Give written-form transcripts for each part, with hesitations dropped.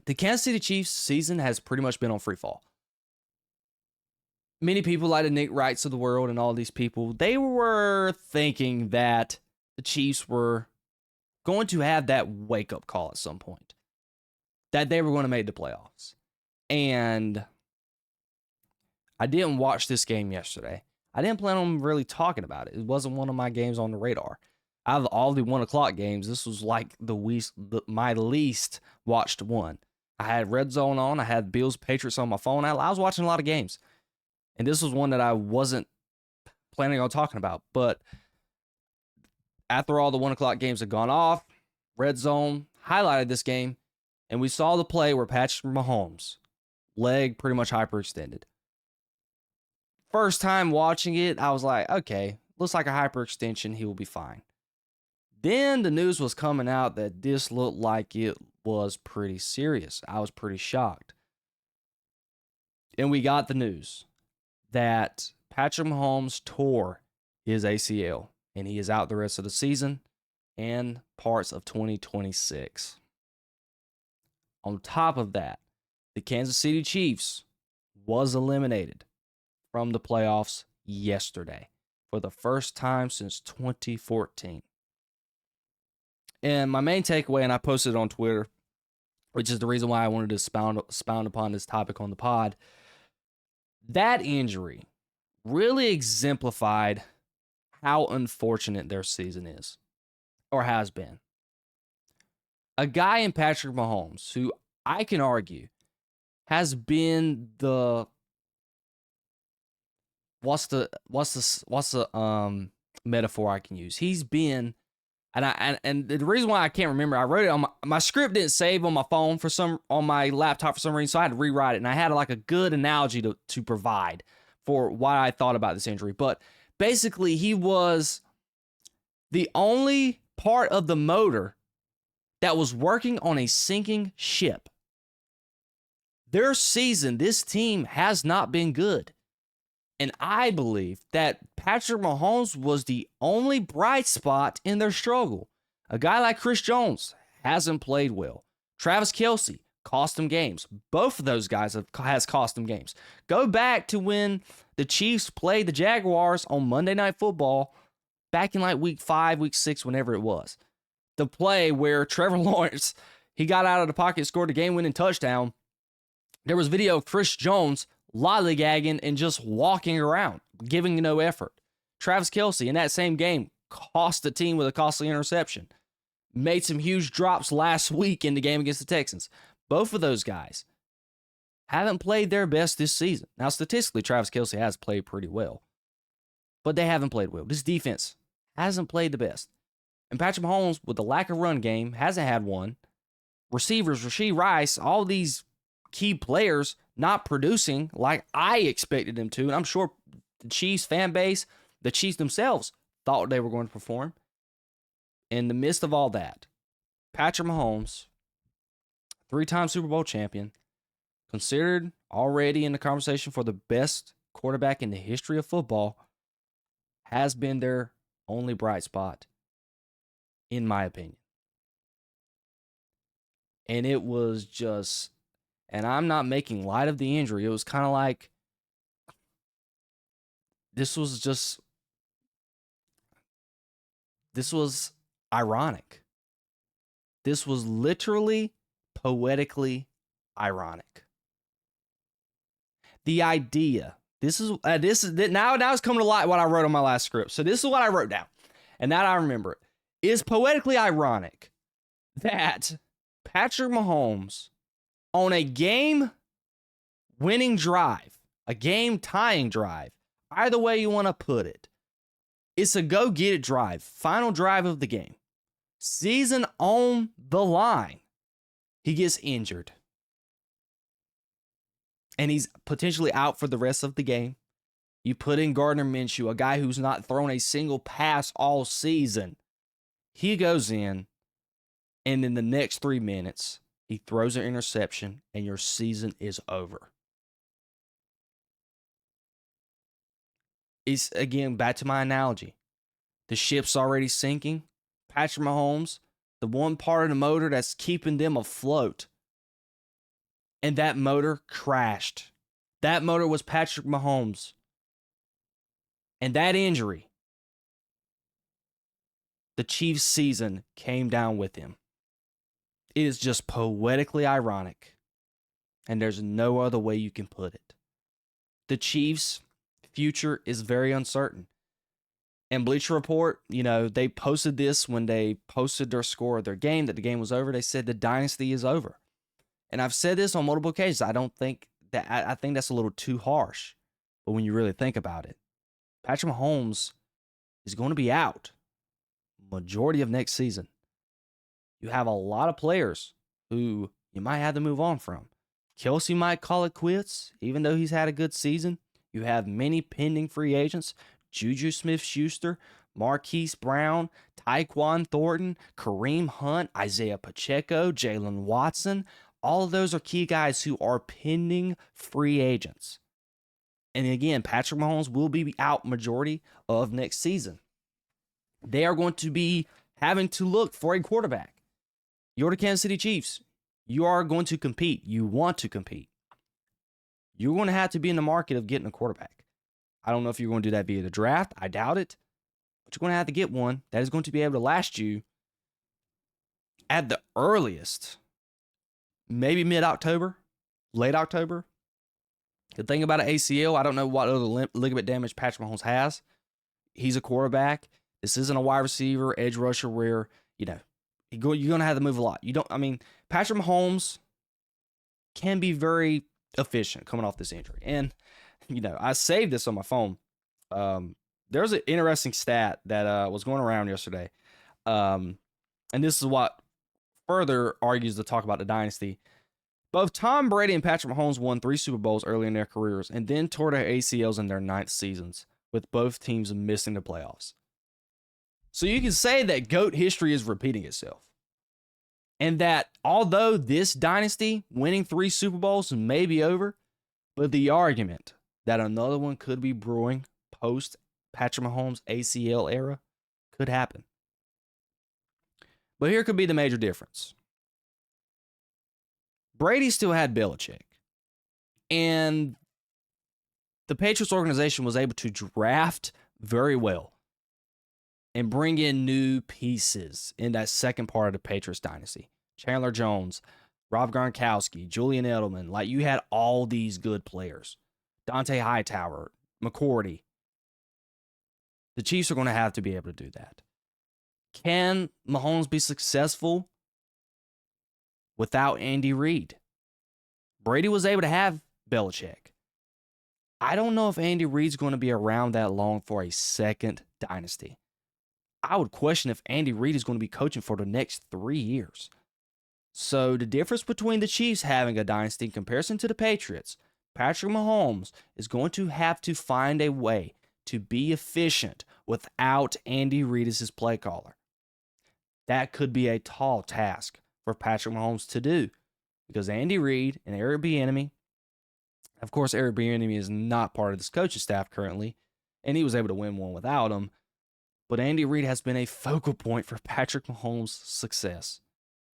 the Kansas City Chiefs season has pretty much been on free fall. Many people like the Nick Wrights of the world and all these people, they were thinking that the Chiefs were going to have that wake-up call at some point, that they were going to make the playoffs. And I didn't watch this game yesterday. I didn't plan on really talking about it. It wasn't one of my games on the radar. Out of all the 1 o'clock games, this was like my least watched one. I had Red Zone on. I had Bills Patriots on my phone. I was watching a lot of games. And this was one that I wasn't planning on talking about. But after all the 1 o'clock games had gone off, Red Zone highlighted this game. And we saw the play where Patrick Mahomes, leg pretty much hyperextended. First time watching it, I was like, okay, looks like a hyperextension. He will be fine. Then the news was coming out that this looked like it was pretty serious. I was pretty shocked. And we got the news that Patrick Mahomes tore his ACL, and he is out the rest of the season and parts of 2026. On top of that, the Kansas City Chiefs was eliminated from the playoffs yesterday for the first time since 2014. And my main takeaway, and I posted it on Twitter, which is the reason why I wanted to expound upon this topic on the pod, that injury really exemplified how unfortunate their season is, or has been. A guy in Patrick Mahomes, who I can argue has been the what's the metaphor I can use? He's been, and the reason why I can't remember, I wrote it on my script didn't save on my phone on my laptop for some reason, so I had to rewrite it, and I had like a good analogy to provide for why I thought about this injury. But basically, he was the only part of the motor that was working on a sinking ship. Their season, this team has not been good. And I believe that Patrick Mahomes was the only bright spot in their struggle. A guy like Chris Jones hasn't played well. Travis Kelce cost them games. Both of those guys has cost them games. Go back to when the Chiefs played the Jaguars on Monday Night Football back in like week 5, week 6, whenever it was. The play where Trevor Lawrence, he got out of the pocket, scored a game-winning touchdown. There was video of Chris Jones lollygagging and just walking around, giving no effort. Travis Kelce, in that same game, cost the team with a costly interception. Made some huge drops last week in the game against the Texans. Both of those guys haven't played their best this season. Now, statistically, Travis Kelce has played pretty well, but they haven't played well. This defense hasn't played the best. And Patrick Mahomes, with the lack of run game, hasn't had one. Receivers, Rashee Rice, all these key players not producing like I expected them to. And I'm sure the Chiefs fan base, the Chiefs themselves, thought they were going to perform. In the midst of all that, Patrick Mahomes, 3-time Super Bowl champion, considered already in the conversation for the best quarterback in the history of football, has been their only bright spot, in my opinion. And it was just, and I'm not making light of the injury, it was kind of like, this was ironic. This was literally poetically ironic. The idea, this is now it's coming to light what I wrote on my last script. So this is what I wrote down, and now I remember it. It is poetically ironic that Patrick Mahomes, on a game-winning drive, a game-tying drive, either way you want to put it, it's a go-get-it drive, final drive of the game, season on the line, he gets injured. And he's potentially out for the rest of the game. You put in Gardner Minshew, a guy who's not thrown a single pass all season. He goes in, and in the next 3 minutes, he throws an interception, and your season is over. It's, again, back to my analogy. The ship's already sinking. Patrick Mahomes, the one part of the motor that's keeping them afloat, and that motor crashed. That motor was Patrick Mahomes. And that injury, the Chiefs' season came down with him. It is just poetically ironic, and there's no other way you can put it. The Chiefs' future is very uncertain. And Bleacher Report, they posted this when they posted their score of their game, that the game was over. They said the dynasty is over. And I've said this on multiple occasions. I think that's a little too harsh. But when you really think about it, Patrick Mahomes is going to be out majority of next season. You have a lot of players who you might have to move on from. Kelce might call it quits, even though he's had a good season. You have many pending free agents. Juju Smith-Schuster, Marquise Brown, Tyquan Thornton, Kareem Hunt, Isaiah Pacheco, Jalen Watson. All of those are key guys who are pending free agents. And again, Patrick Mahomes will be out majority of next season. They are going to be having to look for a quarterback. You're the Kansas City Chiefs. You are going to compete. You want to compete. You're going to have to be in the market of getting a quarterback. I don't know if you're going to do that via the draft. I doubt it. But you're going to have to get one that is going to be able to last you at the earliest, maybe mid-October, late October. The thing about an ACL, I don't know what other ligament damage Patrick Mahomes has. He's a quarterback. This isn't a wide receiver, edge rusher where, you're going to have to move a lot. Patrick Mahomes can be very efficient coming off this injury. And I saved this on my phone. There's an interesting stat that was going around yesterday. And this is what further argues the talk about the dynasty. Both Tom Brady and Patrick Mahomes won 3 Super Bowls early in their careers and then tore their ACLs in their 9th seasons, with both teams missing the playoffs. So you can say that GOAT history is repeating itself. And that although this dynasty winning 3 Super Bowls may be over, but the argument that another one could be brewing post Patrick Mahomes ACL era could happen. But here could be the major difference. Brady still had Belichick. And the Patriots organization was able to draft very well and bring in new pieces in that second part of the Patriots dynasty. Chandler Jones, Rob Gronkowski, Julian Edelman. Like, you had all these good players. Dante Hightower, McCourty. The Chiefs are going to have to be able to do that. Can Mahomes be successful without Andy Reid? Brady was able to have Belichick. I don't know if Andy Reid's going to be around that long for a second dynasty. I would question if Andy Reid is going to be coaching for the next 3 years. So the difference between the Chiefs having a dynasty in comparison to the Patriots, Patrick Mahomes is going to have to find a way to be efficient without Andy Reid as his play caller. That could be a tall task for Patrick Mahomes to do, because Andy Reid and Eric Bieniemy, of course, Eric Bieniemy is not part of this coaching staff currently, and he was able to win one without him. But Andy Reid has been a focal point for Patrick Mahomes' success,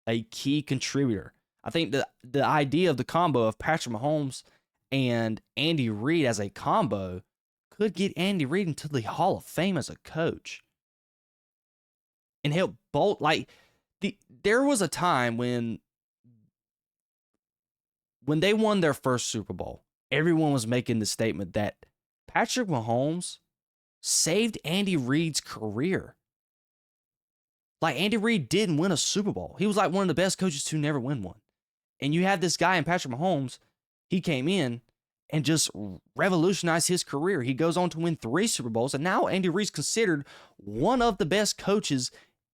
a key contributor. I think the idea of the combo of Patrick Mahomes and Andy Reid as a combo could get Andy Reid into the Hall of Fame as a coach. And help both, there was a time when they won their first Super Bowl, everyone was making the statement that Patrick Mahomes saved Andy Reid's career. Like, Andy Reid didn't win a Super Bowl. He was like one of the best coaches to never win one. And you have this guy in Patrick Mahomes, he came in and just revolutionized his career. He goes on to win 3 Super Bowls, and now Andy Reid's considered one of the best coaches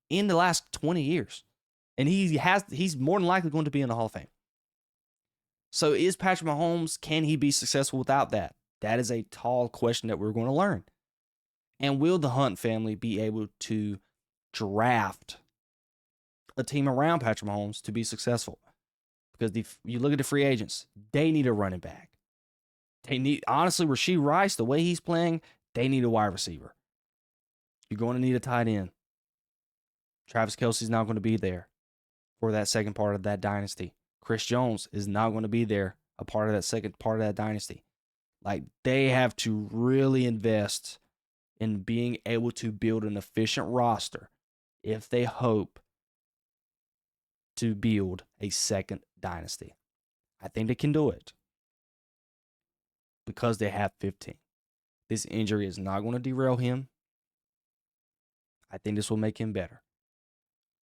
in the last 20 years. And he's more than likely going to be in the Hall of Fame. So is Patrick Mahomes, can he be successful without that? That is a tall question that we're going to learn. And will the Hunt family be able to draft a team around Patrick Mahomes to be successful? Because you look at the free agents, they need a running back. They need, honestly, Rashee Rice, the way he's playing, they need a wide receiver. You're going to need a tight end. Travis Kelce's not going to be there for that second part of that dynasty. Chris Jones is not going to be there, a part of that second part of that dynasty. Like, they have to really invest in being able to build an efficient roster if they hope to build a second dynasty. I think they can do it because they have 15. This injury is not going to derail him. I think this will make him better.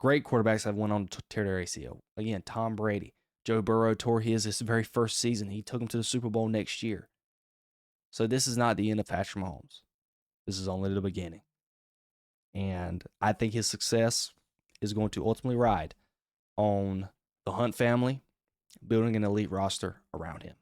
Great quarterbacks have went on to tear their ACL. Again, Tom Brady. Joe Burrow tore his very first season. He took him to the Super Bowl next year. So this is not the end of Patrick Mahomes. This is only the beginning. And I think his success is going to ultimately ride on the Hunt family building an elite roster around him.